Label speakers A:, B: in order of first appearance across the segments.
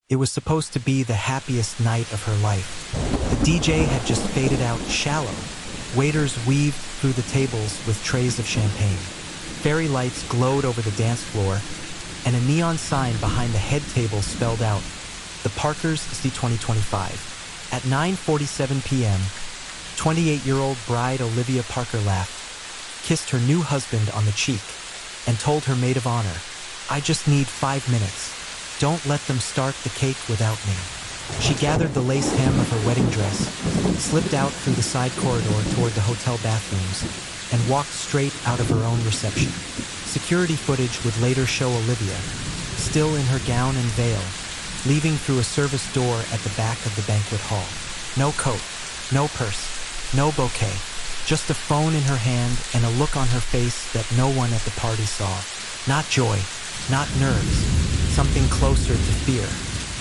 A: It was supposed to be the happiest night of her life. The DJ had just faded out shallow. Waiters weaved through the tables with trays of champagne. Fairy lights glowed over the dance floor, and a neon sign behind the head table spelled out, "The Parkers see 2025. At 9:47 p.m., 28-year-old bride Olivia Parker laughed, kissed her new husband on the cheek, and told her maid of honor, "I just need 5 minutes. Don't let them start the cake without me." She gathered the lace hem of her wedding dress, slipped out through the side corridor toward the hotel bathrooms, and walked straight out of her own reception. Security footage would later show Olivia, still in her gown and veil, leaving through a service door at the back of the banquet hall. No coat, no purse, no bouquet, just a phone in her hand and a look on her face that no one at the party saw. Not joy, not nerves, something closer to fear.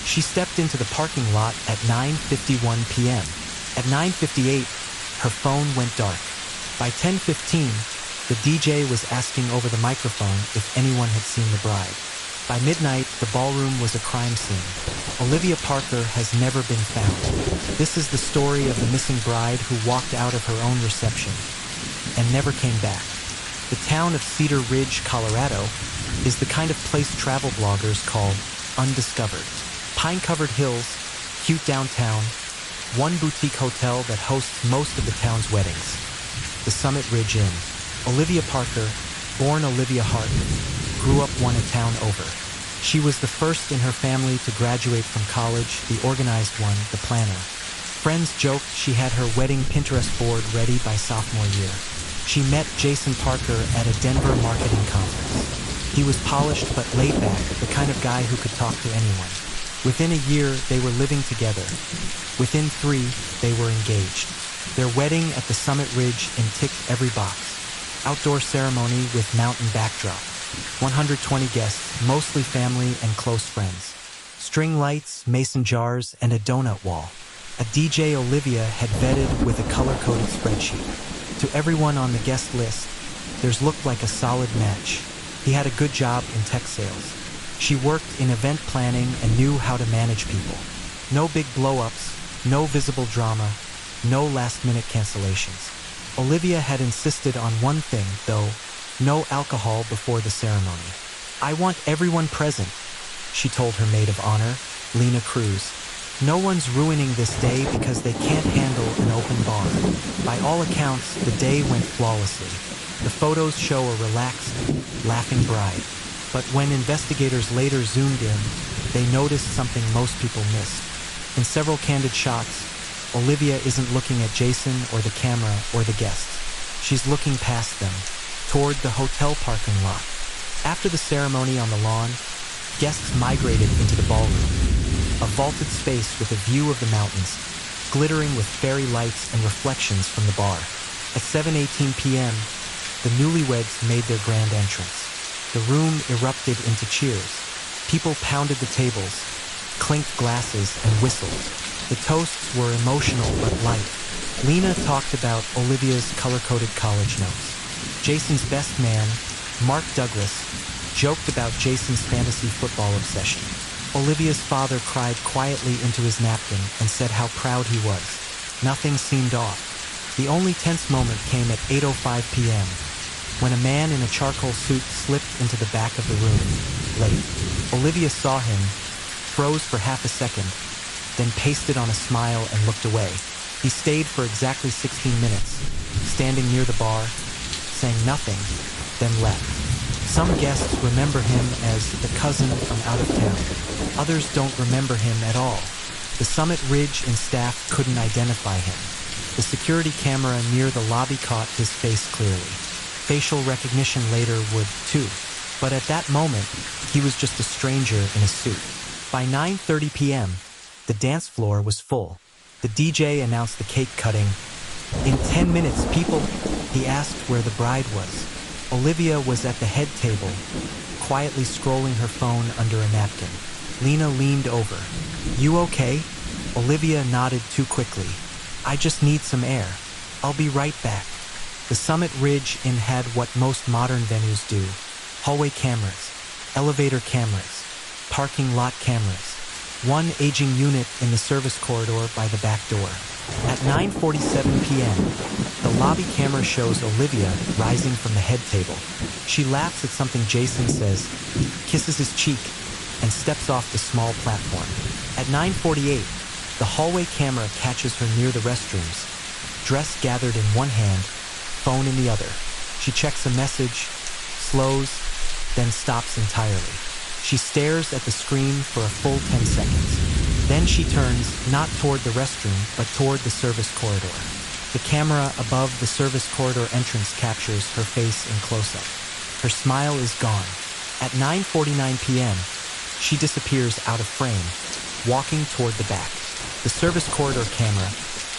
A: She stepped into the parking lot at 9:51 p.m. At 9:58, her phone went dark. By 10:15, the DJ was asking over the microphone if anyone had seen the bride. By midnight, the ballroom was a crime scene. Olivia Parker has never been found. This is the story of the missing bride who walked out of her own reception and never came back. The town of Cedar Ridge, Colorado, is the kind of place travel bloggers call undiscovered. Pine-covered hills, cute downtown, one boutique hotel that hosts most of the town's weddings. The Summit Ridge Inn. Olivia Parker, born Olivia Hart, grew up one a town over. She was the first in her family to graduate from college, the organized one, the planner. Friends joked she had her wedding Pinterest board ready by sophomore year. She met Jason Parker at a Denver marketing conference. He was polished but laid back, the kind of guy who could talk to anyone. Within a year, they were living together. Within 3, they were engaged. Their wedding at the Summit Ridge Inn ticked every box. Outdoor ceremony with mountain backdrop. 120 guests, mostly family and close friends. String lights, mason jars, and a donut wall. A DJ Olivia had vetted with a color-coded spreadsheet. To everyone on the guest list, theirs looked like a solid match. He had a good job in tech sales. She worked in event planning and knew how to manage people. No big blow-ups, no visible drama, no last-minute cancellations. Olivia had insisted on one thing, though, no alcohol before the ceremony. "I want everyone present," she told her maid of honor, Lena Cruz. "No one's ruining this day because they can't handle an open bar." By all accounts, the day went flawlessly. The photos show a relaxed, laughing bride. But when investigators later zoomed in, they noticed something most people missed. In several candid shots, Olivia isn't looking at Jason or the camera or the guests. She's looking past them, toward the hotel parking lot. After the ceremony on the lawn, guests migrated into the ballroom, a vaulted space with a view of the mountains, glittering with fairy lights and reflections from the bar. At 7:18 p.m., the newlyweds made their grand entrance. The room erupted into cheers. People pounded the tables, clinked glasses, and whistled. The toasts were emotional but light. Lena talked about Olivia's color-coded college notes. Jason's best man, Mark Douglas, joked about Jason's fantasy football obsession. Olivia's father cried quietly into his napkin and said how proud he was. Nothing seemed off. The only tense moment came at 8:05 p.m., when a man in a charcoal suit slipped into the back of the room, late. Olivia saw him, froze for half a second, then pasted on a smile and looked away. He stayed for exactly 16 minutes, standing near the bar, saying nothing, then left. Some guests remember him as the cousin from out of town. Others don't remember him at all. The Summit Ridge Inn staff couldn't identify him. The security camera near the lobby caught his face clearly. Facial recognition later would, too. But at that moment, he was just a stranger in a suit. By 9:30 p.m., the dance floor was full. The DJ announced the cake cutting. "In 10 minutes, people," he asked where the bride was. Olivia was at the head table, quietly scrolling her phone under a napkin. Lena leaned over. "You okay?" Olivia nodded too quickly. "I just need some air. I'll be right back." The Summit Ridge Inn had what most modern venues do: hallway cameras, elevator cameras, parking lot cameras. one aging unit in the service corridor by the back door. At 9:47 p.m., the lobby camera shows Olivia rising from the head table. She laughs at something Jason says, kisses his cheek, and steps off the small platform. At 9:48, the hallway camera catches her near the restrooms, dress gathered in one hand, phone in the other. She checks a message, slows, then stops entirely. She stares at the screen for a full 10 seconds. Then she turns, not toward the restroom, but toward the service corridor. The camera above the service corridor entrance captures her face in close-up. Her smile is gone. At 9:49 p.m., she disappears out of frame, walking toward the back. The service corridor camera,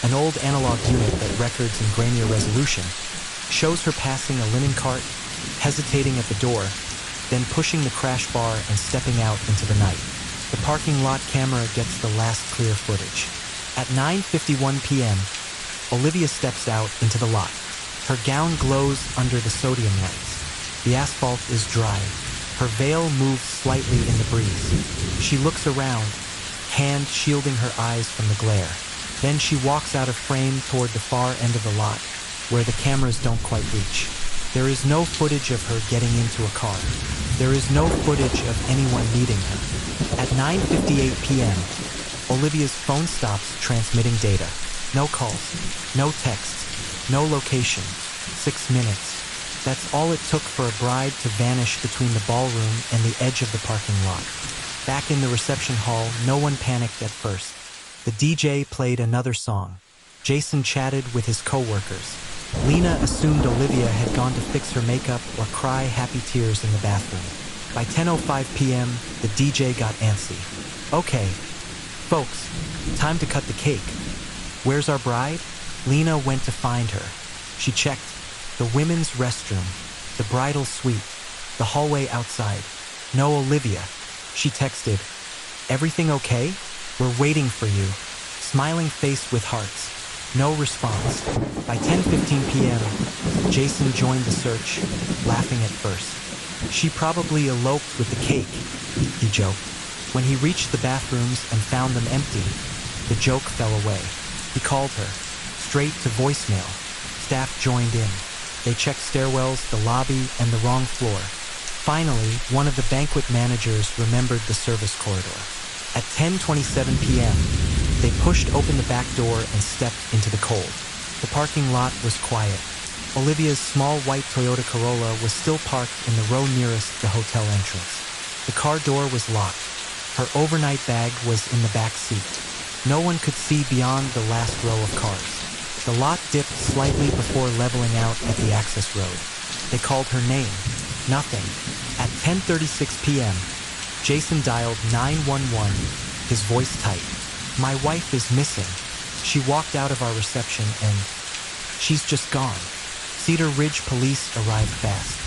A: an old analog unit that records in grainier resolution, shows her passing a linen cart, hesitating at the door, then pushing the crash bar and stepping out into the night. The parking lot camera gets the last clear footage. At 9:51 p.m., Olivia steps out into the lot. Her gown glows under the sodium lights. The asphalt is dry. Her veil moves slightly in the breeze. She looks around, hand shielding her eyes from the glare. Then she walks out of frame toward the far end of the lot, where the cameras don't quite reach. There is no footage of her getting into a car. There is no footage of anyone meeting her. At 9:58 p.m., Olivia's phone stops transmitting data. No calls, no texts, no location. 6 minutes. That's all it took for a bride to vanish between the ballroom and the edge of the parking lot. Back in the reception hall, no one panicked at first. The DJ played another song. Jason chatted with his co-workers. Lena assumed Olivia had gone to fix her makeup or cry happy tears in the bathroom. By 10:05 p.m., the DJ got antsy. Okay, folks, time to cut the cake. Where's our bride? Lena went to find her. She checked the women's restroom, the bridal suite, the hallway outside. No Olivia. She texted, "Everything okay? We're waiting for you." Smiling face with hearts. No response. By 10:15 p.m., Jason joined the search, laughing at first. She probably eloped with the cake, he joked. When he reached the bathrooms and found them empty, the joke fell away. He called her, straight to voicemail. Staff joined in. They checked stairwells, the lobby, and the wrong floor. Finally, one of the banquet managers remembered the service corridor. At 10:27 p.m., they pushed open the back door and stepped into the cold. The parking lot was quiet. Olivia's small white Toyota Corolla was still parked in the row nearest the hotel entrance. The car door was locked. Her overnight bag was in the back seat. No one could see beyond the last row of cars. The lot dipped slightly before leveling out at the access road. They called her name. Nothing. At 10:36 p.m., Jason dialed 911, his voice tight. "My wife is missing. She walked out of our reception and she's just gone." Cedar Ridge police arrived fast.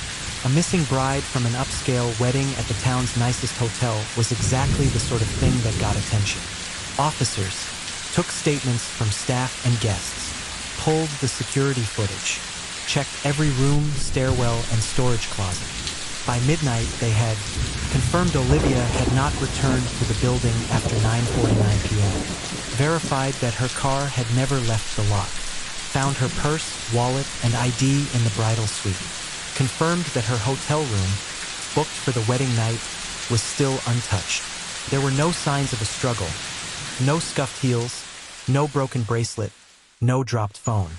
A: A missing bride from an upscale wedding at the town's nicest hotel was exactly the sort of thing that got attention. Officers took statements from staff and guests, pulled the security footage, checked every room, stairwell, and storage closet. By midnight, they had confirmed Olivia had not returned to the building after 9:49 p.m., verified that her car had never left the lot, found her purse, wallet, and ID in the bridal suite, confirmed that her hotel room, booked for the wedding night, was still untouched. There were no signs of a struggle, no scuffed heels, no broken bracelet, no dropped phone.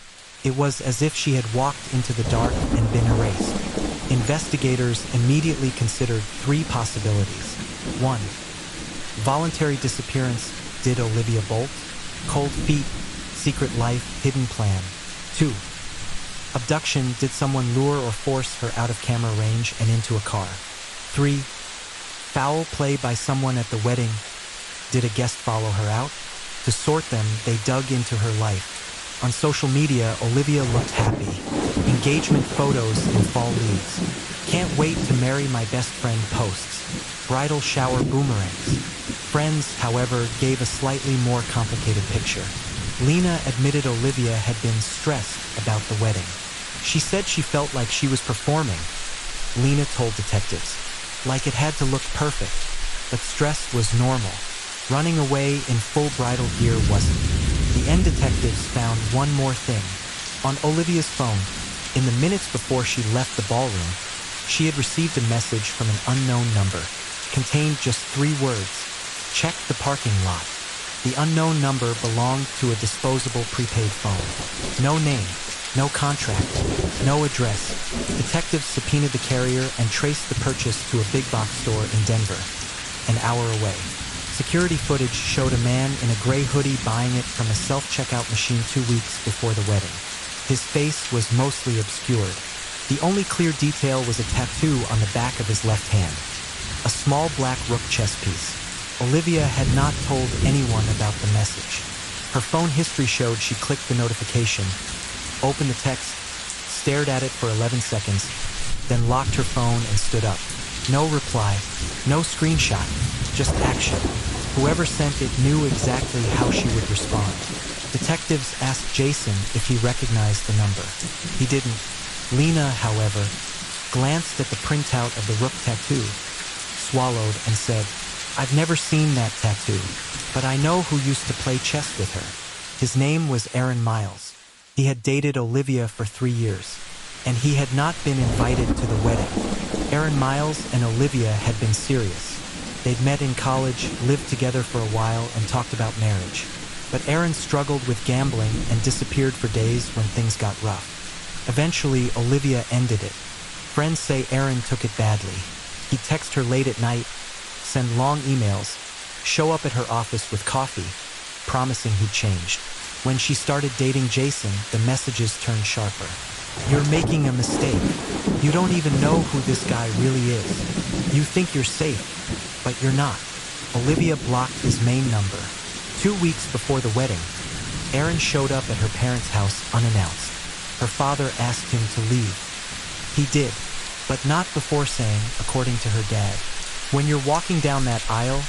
A: It was as if she had walked into the dark and been erased. Investigators immediately considered 3 possibilities. 1. Voluntary disappearance. Did Olivia bolt? Cold feet, secret life, hidden plan. 2. Abduction. Did someone lure or force her out of camera range and into a car? 3. Foul play by someone at the wedding. Did a guest follow her out? To sort them, they dug into her life. On social media, Olivia looked happy. Engagement photos in fall leaves. "Can't wait to marry my best friend" posts. Bridal shower boomerangs. Friends, however, gave a slightly more complicated picture. Lena admitted Olivia had been stressed about the wedding. She said she felt like she was performing. Lena told detectives, like it had to look perfect, but stress was normal. Running away in full bridal gear wasn't. The end detectives found one more thing. On Olivia's phone, in the minutes before she left the ballroom, she had received a message from an unknown number. Contained just 3 words: check the parking lot. The unknown number belonged to a disposable prepaid phone. No name, no contract, no address. Detectives subpoenaed the carrier and traced the purchase to a big box store in Denver, an hour away. Security footage showed a man in a gray hoodie buying it from a self-checkout machine 2 weeks before the wedding. His face was mostly obscured. The only clear detail was a tattoo on the back of his left hand. A small black rook chess piece. Olivia had not told anyone about the message. Her phone history showed she clicked the notification, opened the text, stared at it for 11 seconds, then locked her phone and stood up. No reply, no screenshot, just action. Whoever sent it knew exactly how she would respond. Detectives asked Jason if he recognized the number. He didn't. Lena, however, glanced at the printout of the rook tattoo, swallowed, and said, "I've never seen that tattoo, but I know who used to play chess with her." His name was Aaron Miles. He had dated Olivia for 3 years, and he had not been invited to the wedding. Aaron Miles and Olivia had been serious. They'd met in college, lived together for a while, and talked about marriage. But Aaron struggled with gambling and disappeared for days when things got rough. Eventually, Olivia ended it. Friends say Aaron took it badly. He'd text her late at night, send long emails, show up at her office with coffee, promising he'd changed. When she started dating Jason, the messages turned sharper. "You're making a mistake. You don't even know who this guy really is. You think you're safe, but you're not." Olivia blocked his main number. 2 weeks before the wedding, Aaron showed up at her parents' house unannounced. Her father asked him to leave. He did, but not before saying, according to her dad, "When you're walking down that aisle,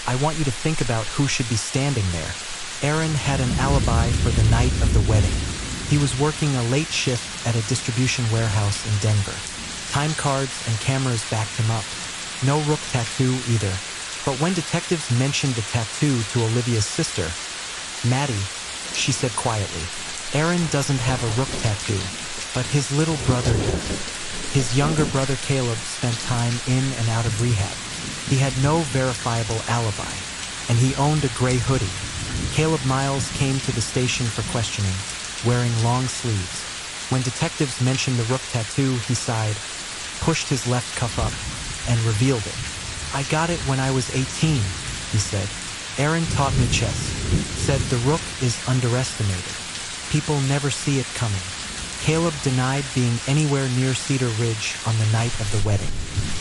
A: I want you to think about who should be standing there." Aaron had an alibi for the night of the wedding. He was working a late shift at a distribution warehouse in Denver. Time cards and cameras backed him up. No rook tattoo either. But when detectives mentioned the tattoo to Olivia's sister, Maddie, she said quietly, "Aaron doesn't have a rook tattoo, but his little brother does." His younger brother Caleb spent time in and out of rehab. He had no verifiable alibi, and he owned a gray hoodie. Caleb Miles came to the station for questioning, wearing long sleeves. When detectives mentioned the rook tattoo, he sighed, pushed his left cuff up, and revealed it. "I got it when I was 18, he said. "Aaron taught me chess, said the rook is underestimated. People never see it coming." Caleb denied being anywhere near Cedar Ridge on the night of the wedding.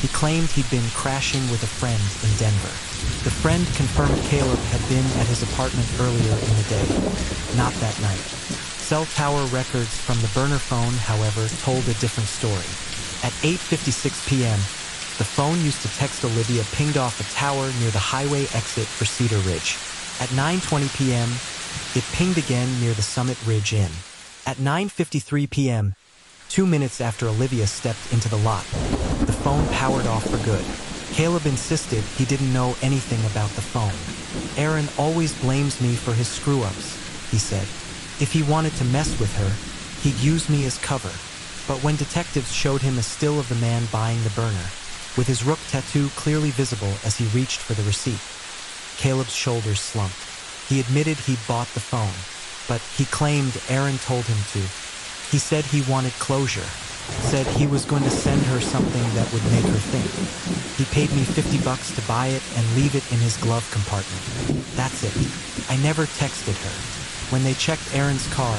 A: He claimed he'd been crashing with a friend in Denver. The friend confirmed Caleb had been at his apartment earlier in the day, not that night. Cell tower records from the burner phone, however, told a different story. At 8:56 p.m., the phone used to text Olivia pinged off a tower near the highway exit for Cedar Ridge. At 9:20 p.m., it pinged again near the Summit Ridge Inn. At 9:53 p.m., 2 minutes after Olivia stepped into the lot, the phone powered off for good. Caleb insisted he didn't know anything about the phone. "Aaron always blames me for his screw-ups," he said. "If he wanted to mess with her, he'd use me as cover." But when detectives showed him a still of the man buying the burner, with his rook tattoo clearly visible as he reached for the receipt, Caleb's shoulders slumped. He admitted he'd bought the phone, but he claimed Aaron told him to. He said he wanted closure, said he was going to send her something that would make her think. "He paid me $50 to buy it and leave it in his glove compartment. That's it. I never texted her." When they checked Aaron's car,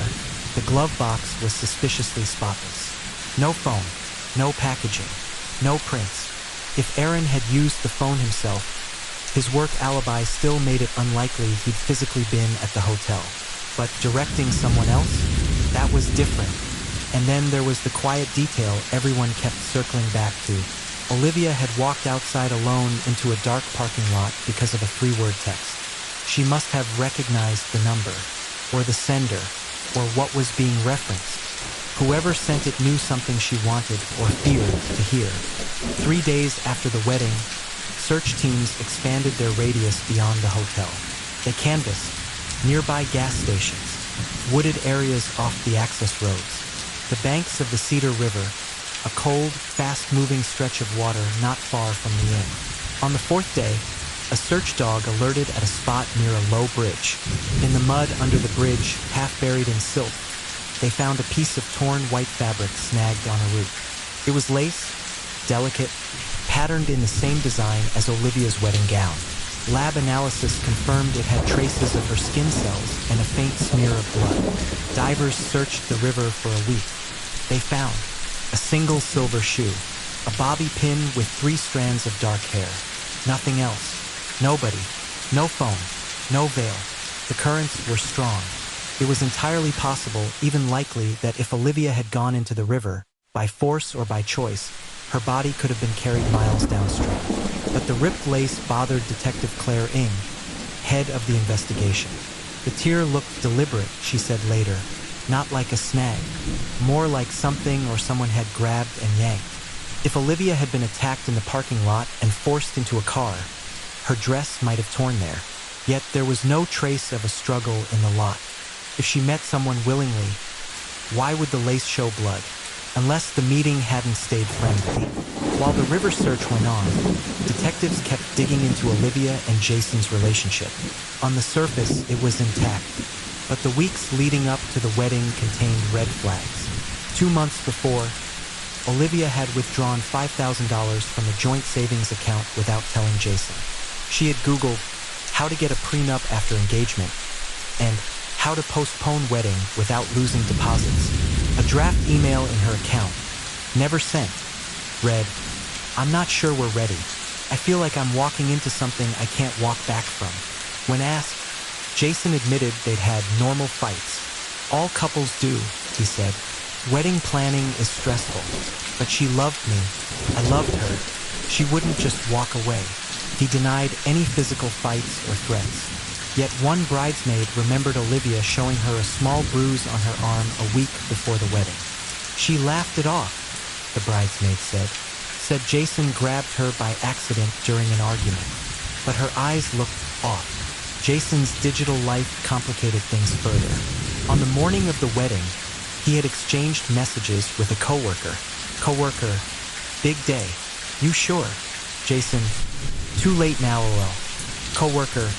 A: the glove box was suspiciously spotless. No phone, no packaging, no prints. If Aaron had used the phone himself, his work alibi still made it unlikely he'd physically been at the hotel. But directing someone else? That was different. And then there was the quiet detail everyone kept circling back to. Olivia had walked outside alone into a dark parking lot because of a 3-word text. She must have recognized the number, or the sender, or what was being referenced. Whoever sent it knew something she wanted or feared to hear. 3 days after the wedding, search teams expanded their radius beyond the hotel. They canvassed nearby gas stations, wooded areas off the access roads, the banks of the Cedar River, a cold, fast-moving stretch of water not far from the inn. On the fourth day, a search dog alerted at a spot near a low bridge. In the mud under the bridge, half buried in silt, they found a piece of torn white fabric snagged on a root. It was lace, delicate, patterned in the same design as Olivia's wedding gown. Lab analysis confirmed it had traces of her skin cells and a faint smear of blood. Divers searched the river for a week. They found a single silver shoe, a bobby pin with 3 strands of dark hair. Nothing else. Nobody. No phone. No veil. The currents were strong. It was entirely possible, even likely, that if Olivia had gone into the river, by force or by choice, her body could have been carried miles downstream. But the ripped lace bothered Detective Claire Ng, head of the investigation. The tear looked deliberate, she said later, not like a snag, more like something or someone had grabbed and yanked. If Olivia had been attacked in the parking lot and forced into a car, her dress might have torn there. Yet there was no trace of a struggle in the lot. If she met someone willingly, why would the lace show blood? Unless the meeting hadn't stayed friendly. While the river search went on, detectives kept digging into Olivia and Jason's relationship. On the surface, it was intact, but the weeks leading up to the wedding contained red flags. 2 months before, Olivia had withdrawn $5,000 from a joint savings account without telling Jason. She had Googled how to get a prenup after engagement and how to postpone wedding without losing deposits. A draft email in her account, never sent, read, "I'm not sure we're ready. I feel like I'm walking into something I can't walk back from." When asked, Jason admitted they'd had normal fights. "All couples do," he said. "Wedding planning is stressful, but she loved me. I loved her. She wouldn't just walk away." He denied any physical fights or threats. Yet one bridesmaid remembered Olivia showing her a small bruise on her arm a week before the wedding. "She laughed it off," the bridesmaid said Jason grabbed her by accident during an argument. But her eyes looked off. Jason's digital life complicated things further. On the morning of the wedding, he had exchanged messages with a coworker. Coworker, "Big day. You sure?" Jason, "Too late now, lol." Coworker,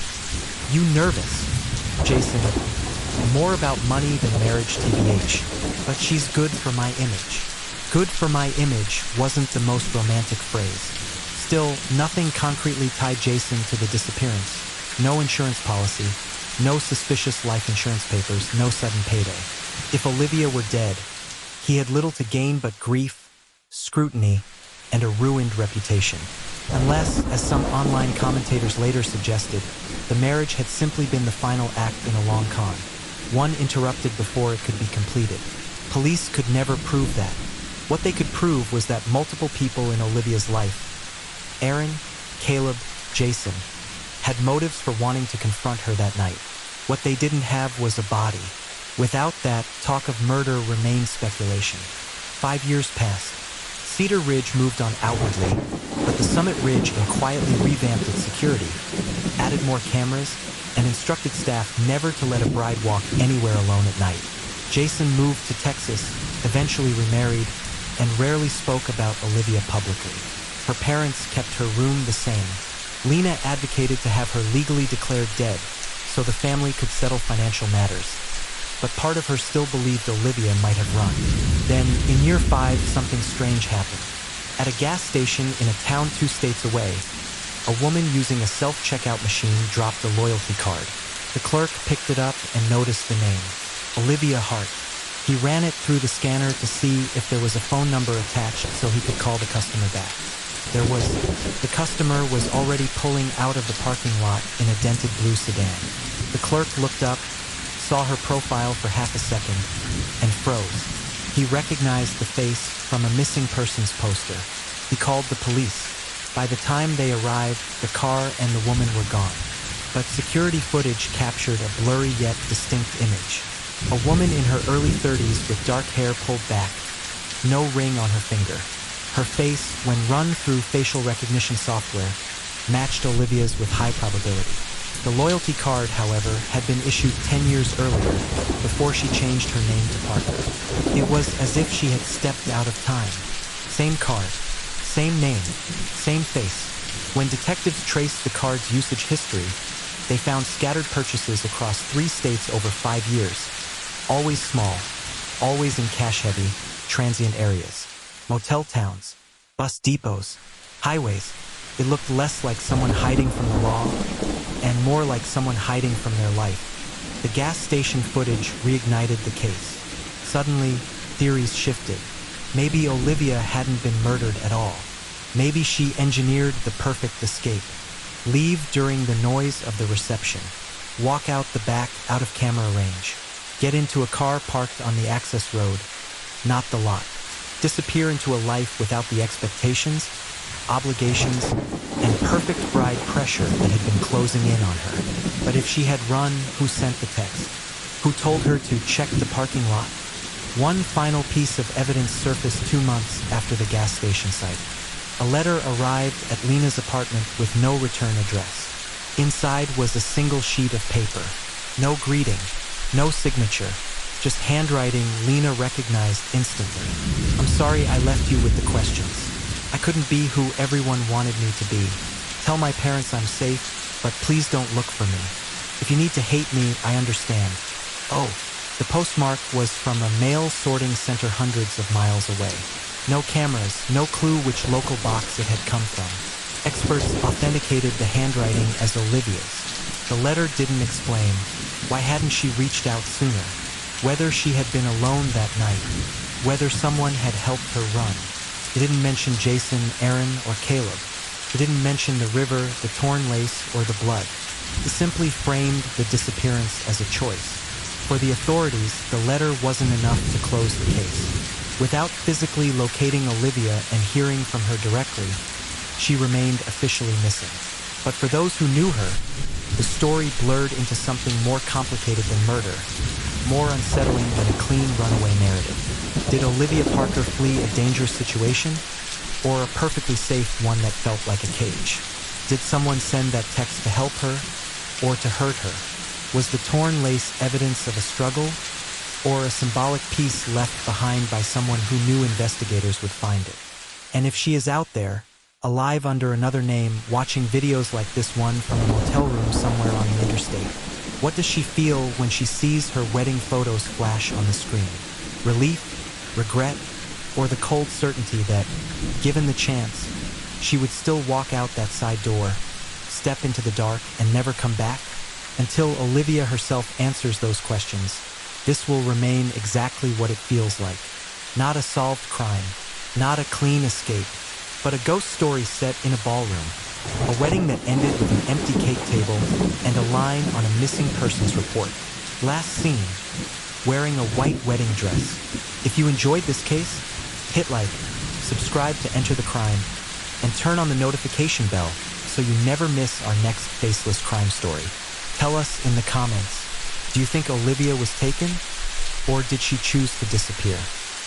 A: "You nervous?" Jason, "More about money than marriage TBH, but she's good for my image." Good for my image wasn't the most romantic phrase. Still, nothing concretely tied Jason to the disappearance. No insurance policy, no suspicious life insurance papers, no sudden payday. If Olivia were dead, he had little to gain but grief, scrutiny, and a ruined reputation. Unless, as some online commentators later suggested, the marriage had simply been the final act in a long con, one interrupted before it could be completed. Police could never prove that. What they could prove was that multiple people in Olivia's life, Aaron, Caleb, Jason, had motives for wanting to confront her that night. What they didn't have was a body. Without that, talk of murder remained speculation. 5 years passed. Cedar Ridge moved on outwardly, but the Summit Ridge quietly revamped its security, added more cameras, and instructed staff never to let a bride walk anywhere alone at night. Jason moved to Texas, eventually remarried, and rarely spoke about Olivia publicly. Her parents kept her room the same. Lena advocated to have her legally declared dead so the family could settle financial matters. But part of her still believed Olivia might have run. Then, in year 5, something strange happened. At a gas station in a town 2 states away, a woman using a self-checkout machine dropped a loyalty card. The clerk picked it up and noticed the name, Olivia Hart. He ran it through the scanner to see if there was a phone number attached so he could call the customer back. There was. The customer was already pulling out of the parking lot in a dented blue sedan. The clerk looked up, saw her profile for half a second, and froze. He recognized the face from a missing persons poster. He called the police. By the time they arrived, the car and the woman were gone. But security footage captured a blurry yet distinct image. A woman in her early 30s with dark hair pulled back, no ring on her finger. Her face, when run through facial recognition software, matched Olivia's with high probability. The loyalty card, however, had been issued 10 years earlier, before she changed her name to Parker. It was as if she had stepped out of time. Same card, same name, same face. When detectives traced the card's usage history, they found scattered purchases across 3 states over 5 years. Always small, always in cash-heavy, transient areas. Motel towns, bus depots, highways. It looked less like someone hiding from the law and more like someone hiding from their life. The gas station footage reignited the case. Suddenly, theories shifted. Maybe Olivia hadn't been murdered at all. Maybe she engineered the perfect escape. Leave during the noise of the reception. Walk out the back out of camera range. Get into a car parked on the access road, not the lot. Disappear into a life without the expectations, obligations, and perfect bride pressure that had been closing in on her. But if she had run, who sent the text? Who told her to check the parking lot? One final piece of evidence surfaced 2 months after the gas station site. A letter arrived at Lena's apartment with no return address. Inside was a single sheet of paper. No greeting, no signature, just handwriting Lena recognized instantly. "I'm sorry I left you with the questions. I couldn't be who everyone wanted me to be. Tell my parents I'm safe, but please don't look for me. If you need to hate me, I understand." Oh, the postmark was from a mail sorting center hundreds of miles away. No cameras, no clue which local box it had come from. Experts authenticated the handwriting as Olivia's. The letter didn't explain. Why hadn't she reached out sooner? Whether she had been alone that night, whether someone had helped her run. It didn't mention Jason, Aaron, or Caleb. It didn't mention the river, the torn lace, or the blood. It simply framed the disappearance as a choice. For the authorities, the letter wasn't enough to close the case. Without physically locating Olivia and hearing from her directly, she remained officially missing. But for those who knew her, the story blurred into something more complicated than murder, more unsettling than a clean runaway narrative. Did Olivia Parker flee a dangerous situation, or a perfectly safe one that felt like a cage? Did someone send that text to help her, or to hurt her? Was the torn lace evidence of a struggle, or a symbolic piece left behind by someone who knew investigators would find it? And if she is out there, alive under another name, watching videos like this one from a motel room somewhere on the interstate, what does she feel when she sees her wedding photos flash on the screen? Relief, regret, or the cold certainty that, given the chance, she would still walk out that side door, step into the dark, and never come back? Until Olivia herself answers those questions, this will remain exactly what it feels like. Not a solved crime, not a clean escape, but a ghost story set in a ballroom. A wedding that ended with an empty cake table and a line on a missing persons report. Last seen, wearing a white wedding dress. If you enjoyed this case, hit like, subscribe to Enter the Crime, and turn on the notification bell so you never miss our next faceless crime story. Tell us in the comments, do you think Olivia was taken, or did she choose to disappear?